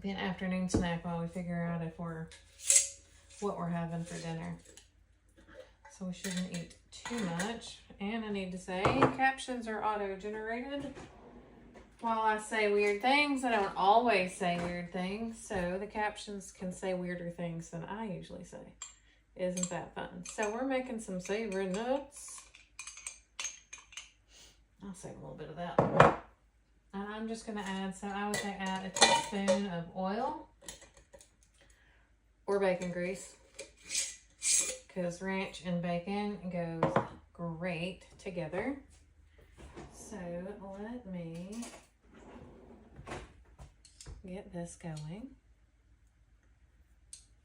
Be an afternoon snack while we figure out what we're having for dinner. So we shouldn't eat too much. And I need to say, captions are auto-generated. While I say weird things, I don't always say weird things. So the captions can say weirder things than I usually say. Isn't that fun? So we're making some savory nuts. I'll save a little bit of that. And I'm just going to add, so I would say add a teaspoon of oil or bacon grease, because ranch and bacon goes great together. So let me get this going,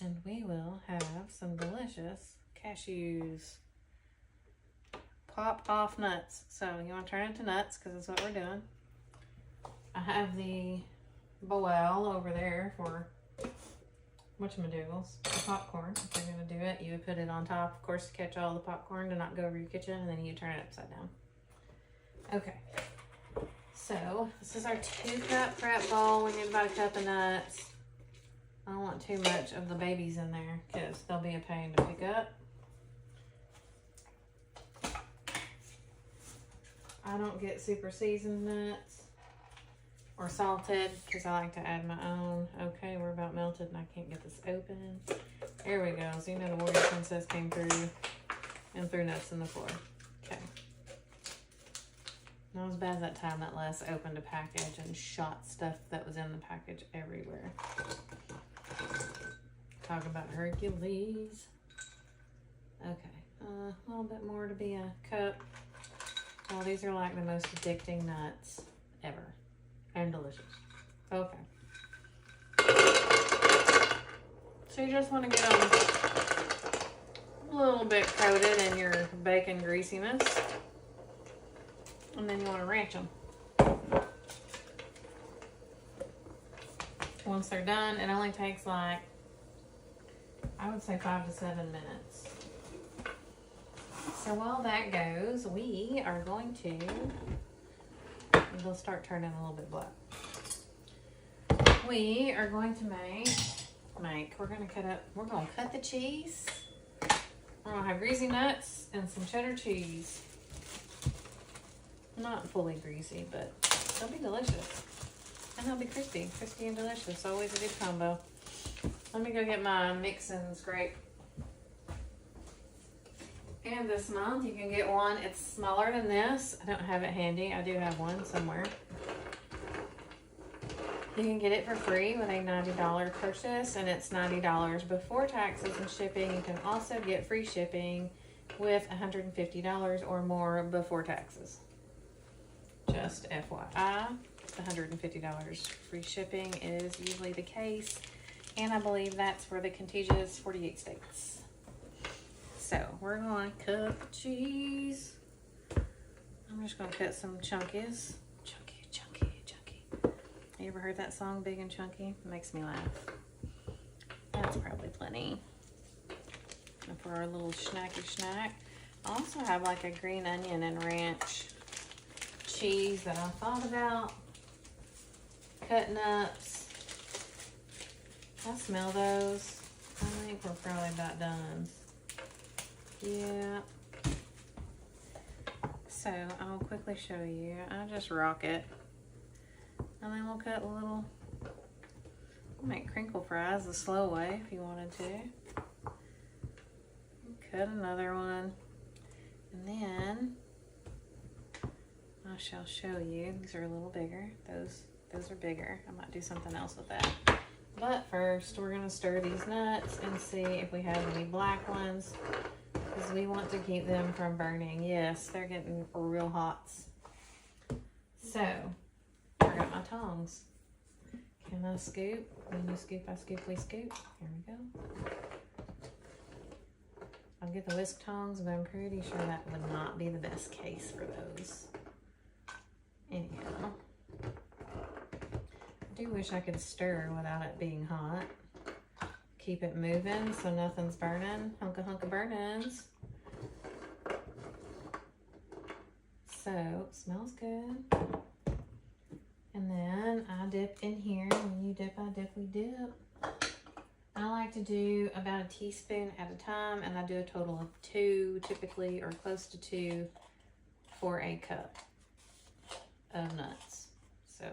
and we will have some delicious cashews. Pop off nuts. So you want to turn it to nuts because that's what we're doing. I have the bowl over there for whatchamadoodles, the popcorn. If you're going to do it, you would put it on top, of course, to catch all the popcorn to not go over your kitchen, and then you turn it upside down. Okay. So this is our 2-cup prep bowl. We need about a cup of nuts. I don't want too much of the babies in there because they'll be a pain to pick up. I don't get super seasoned nuts or salted because I like to add my own. Okay, we're about melted and I can't get this open. There we go. So you know the Warrior Princess came through and threw nuts in the floor. Okay. Not as bad as that time that Les opened a package and shot stuff that was in the package everywhere. Talk about Hercules. Okay, a little bit more to be a cup. Oh, these are like the most addicting nuts ever. And delicious. Okay. So you just want to get them a little bit coated in your bacon greasiness. And then you want to ranch them. Once they're done, it only takes like, I would say 5 to 7 minutes. So while that goes, we are going to, they'll start turning a little bit black. We are going to we're going to cut the cheese. We're going to have greasy nuts and some cheddar cheese. Not fully greasy, but they'll be delicious. And they'll be crispy and delicious. Always a good combo. Let me go get my mix-in scrape. And this month you can get one. It's smaller than this. I don't have it handy. I do have one somewhere. You can get it for free with a $90 purchase, and it's $90 before taxes and shipping. You can also get free shipping with $150 or more before taxes. Just FYI, $150 free shipping is usually the case, and I believe that's for the contiguous 48 states. So we're going to cut the cheese. I'm just going to cut some chunkies. Chunky. You ever heard that song, Big and Chunky? It makes me laugh. That's probably plenty. And for our little snacky snack, I also have like a green onion and ranch cheese that I thought about cutting up. I smell those. I think we're probably about done. Yeah. So I'll quickly show you. I just rock it. And then we'll cut a little, make crinkle fries the slow way if you wanted to. Cut another one. And then I shall show you. These are a little bigger. Those are bigger. I might do something else with that. But first, we're going to stir these nuts and see if we have any black ones, because we want to keep them from burning. Yes, they're getting real hot. So, I got my tongs. Can I scoop? When you scoop, I scoop, we scoop. Here we go. I'll get the whisk tongs, but I'm pretty sure that would not be the best case for those. Anyhow, I do wish I could stir without it being hot. Keep it moving so nothing's burning. Hunka burnins. So, smells good. And And then I dip in here. When you dip, I dip, we dip. I like to do about a teaspoon at a time, and I do a total of 2 typically, or close to 2 for a cup of nuts. So,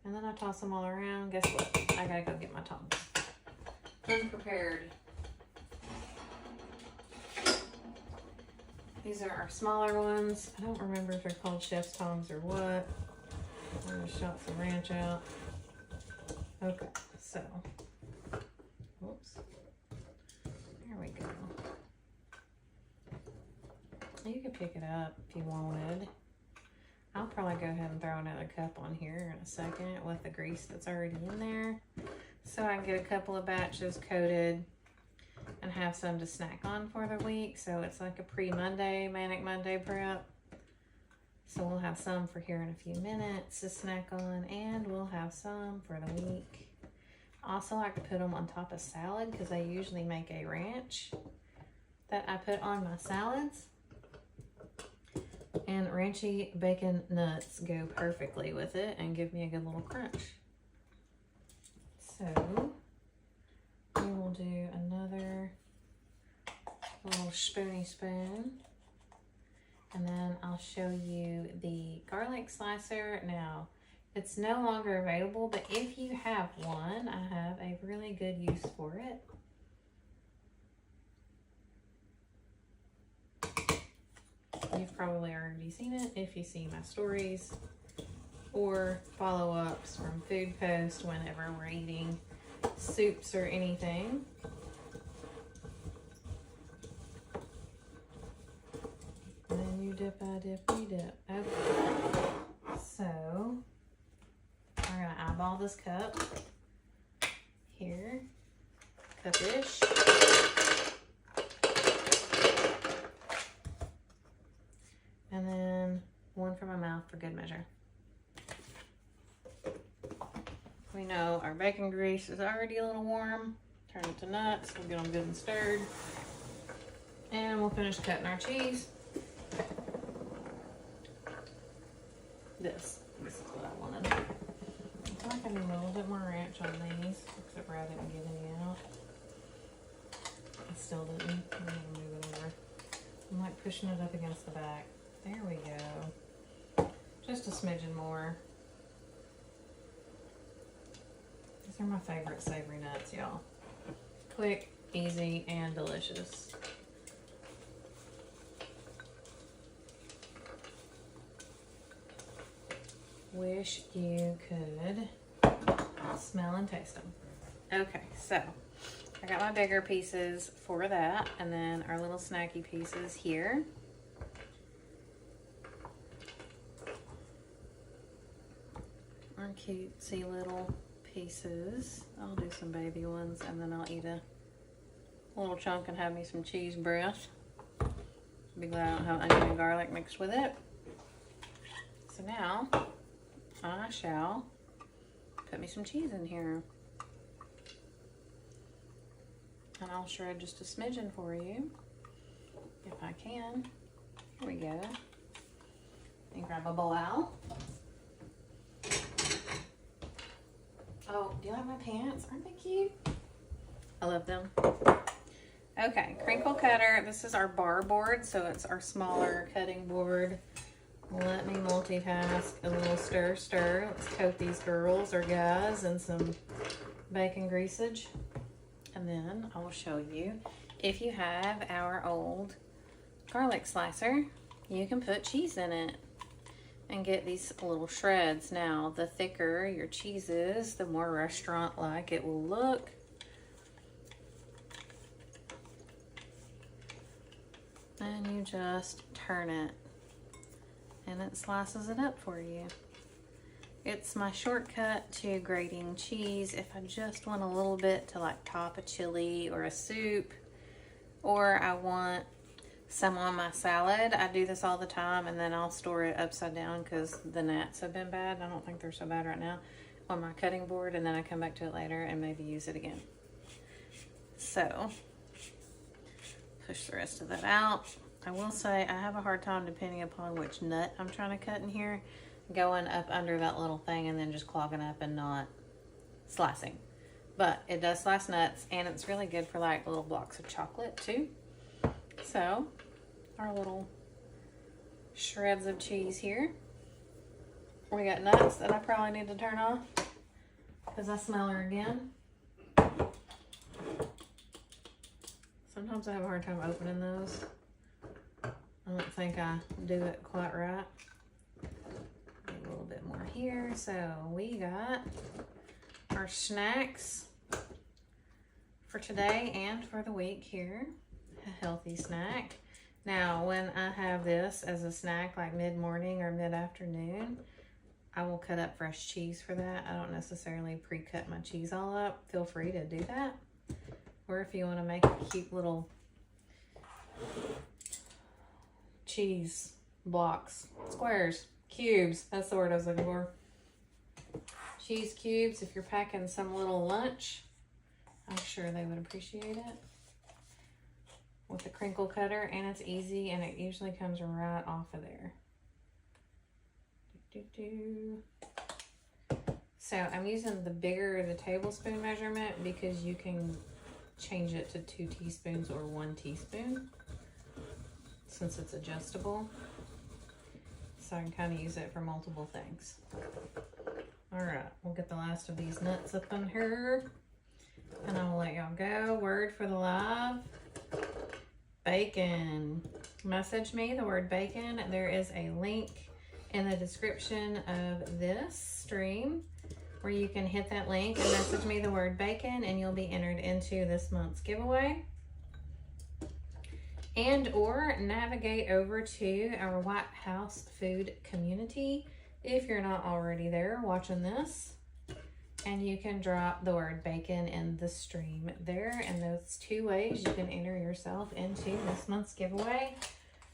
and then I toss them all around. Guess what? I gotta go get my tongs. Unprepared. These are our smaller ones. I don't remember if they're called chef's tongs or what. I'm gonna shot some ranch out. Okay, so, whoops. There we go. You could pick it up if you wanted. I'll probably go ahead and throw another cup on here in a second with the grease that's already in there, so I can get a couple of batches coated and have some to snack on for the week. So it's like a pre-Monday, Manic Monday prep. So we'll have some for here in a few minutes to snack on, and we'll have some for the week. Also, I could put them on top of salad because I usually make a ranch that I put on my salads. And ranchy bacon nuts go perfectly with it and give me a good little crunch. So we will do another little spoony spoon. And then I'll show you the garlic slicer. Now, it's no longer available, but if you have one, I have a really good use for it. You've probably already seen it if you see my stories or follow-ups from Food Post whenever we're eating soups or anything. And then you dip, I dip, we dip. Okay. So, we're gonna eyeball this cup here, cup-ish. And then one for my mouth for good measure. We know our bacon grease is already a little warm. Turn it to nuts. We'll get them good and stirred. And we'll finish cutting our cheese. This is what I wanted. I feel like I need a little bit more ranch on these, except for I didn't get any out. I still didn't. I'm gonna move it over. I'm like pushing it up against the back. There we go. Just a smidgen more. These are my favorite savory nuts, y'all. Quick, easy, and delicious. Wish you could smell and taste them. Okay, so I got my bigger pieces for that, and then our little snacky pieces here. Our cutesy little pieces. I'll do some baby ones, and then I'll eat a little chunk and have me some cheese breath. Be glad I don't have onion and garlic mixed with it. So now I shall put me some cheese in here. And I'll shred just a smidgen for you, if I can. Here we go. And grab a bowl out. Oh, do you like my pants? Aren't they cute? I love them. Okay, crinkle cutter. This is our bar board, so it's our smaller cutting board. Let me multitask. A little stir, stir. Let's coat these girls or guys in some bacon greasage. And then I will show you, if you have our old garlic slicer, you can put cheese in it and get these little shreds. Now, the thicker your cheese is, the more restaurant-like it will look. And you just turn it, and it slices it up for you. It's my shortcut to grating cheese if I just want a little bit to like top a chili or a soup, or I want some on my salad. I do this all the time, and then I'll store it upside down because the gnats have been bad. I don't think they're so bad right now on my cutting board, and then I come back to it later and maybe use it again. So push the rest of that out. I will say I have a hard time depending upon which nut I'm trying to cut in here. going up under that little thing and then just clogging up and not slicing. But it does slice nuts, and it's really good for like little blocks of chocolate too. So our little shreds of cheese here. We got nuts that I probably need to turn off because I smell her again. Sometimes I have a hard time opening those. I don't think I do it quite right. A little bit more here. So we got our snacks for today and for the week here. A healthy snack. Now, when I have this as a snack, like mid-morning or mid-afternoon, I will cut up fresh cheese for that. I don't necessarily pre-cut my cheese all up. Feel free to do that. Or if you want to make a cute little cheese blocks, squares, cubes. That's the word I was looking for. Cheese cubes. If you're packing some little lunch, I'm sure they would appreciate it. With the crinkle cutter, and it's easy, and it usually comes right off of there. So I'm using the bigger the tablespoon measurement because you can change it to 2 teaspoons or 1 teaspoon since it's adjustable. So I can kind of use it for multiple things. All right, we'll get the last of these nuts up in here, and I will let y'all go. Word for the live. Bacon. Message me the word bacon. There is a link in the description of this stream where you can hit that link and message me the word bacon, and you'll be entered into this month's giveaway. And or navigate over to our White House food community if you're not already there watching this, and you can drop the word bacon in the stream there. And those 2 ways you can enter yourself into this month's giveaway.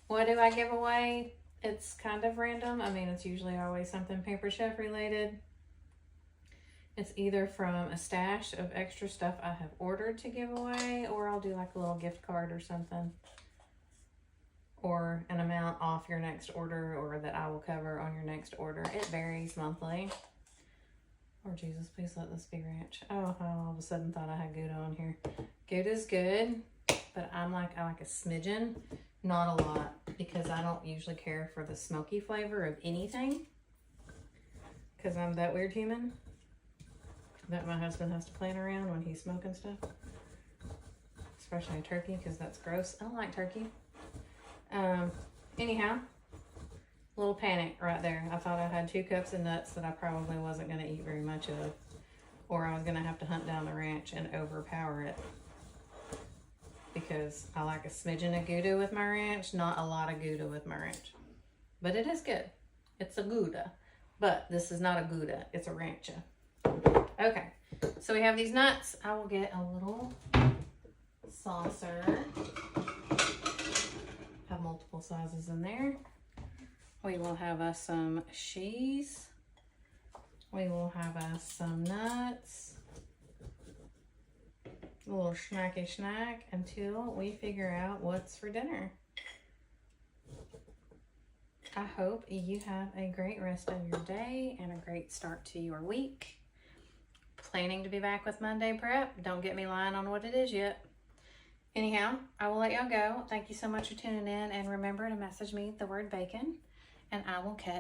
What do I give away? It's kind of random. I mean, it's usually always something Paper Chef related. It's either from a stash of extra stuff I have ordered to give away, or I'll do like a little gift card or something, or an amount off your next order, or that I will cover on your next order. It varies monthly. Lord Jesus, please let this be ranch. Oh, I all of a sudden thought I had Gouda on here. Gouda's good, but I like a smidgen, not a lot, because I don't usually care for the smoky flavor of anything, because I'm that weird human that my husband has to plan around when he's smoking stuff, especially turkey, because that's gross. I don't like turkey. Anyhow, little panic right there. I thought I had 2 cups of nuts that I probably wasn't going to eat very much of, or I was going to have to hunt down the ranch and overpower it, because I like a smidgen of Gouda with my ranch, not a lot of Gouda with my ranch. But it is good. It's a Gouda, but this is not a Gouda, it's a rancha. Okay, so we have these nuts. I will get a little saucer. Have multiple sizes in there. We will have us some cheese. We will have us some nuts. A little snacky snack until we figure out what's for dinner. I hope you have a great rest of your day and a great start to your week. Planning to be back with Monday prep. Don't get me lying on what it is yet. Anyhow, I will let y'all go. Thank you so much for tuning in, and remember to message me the word bacon, and I will catch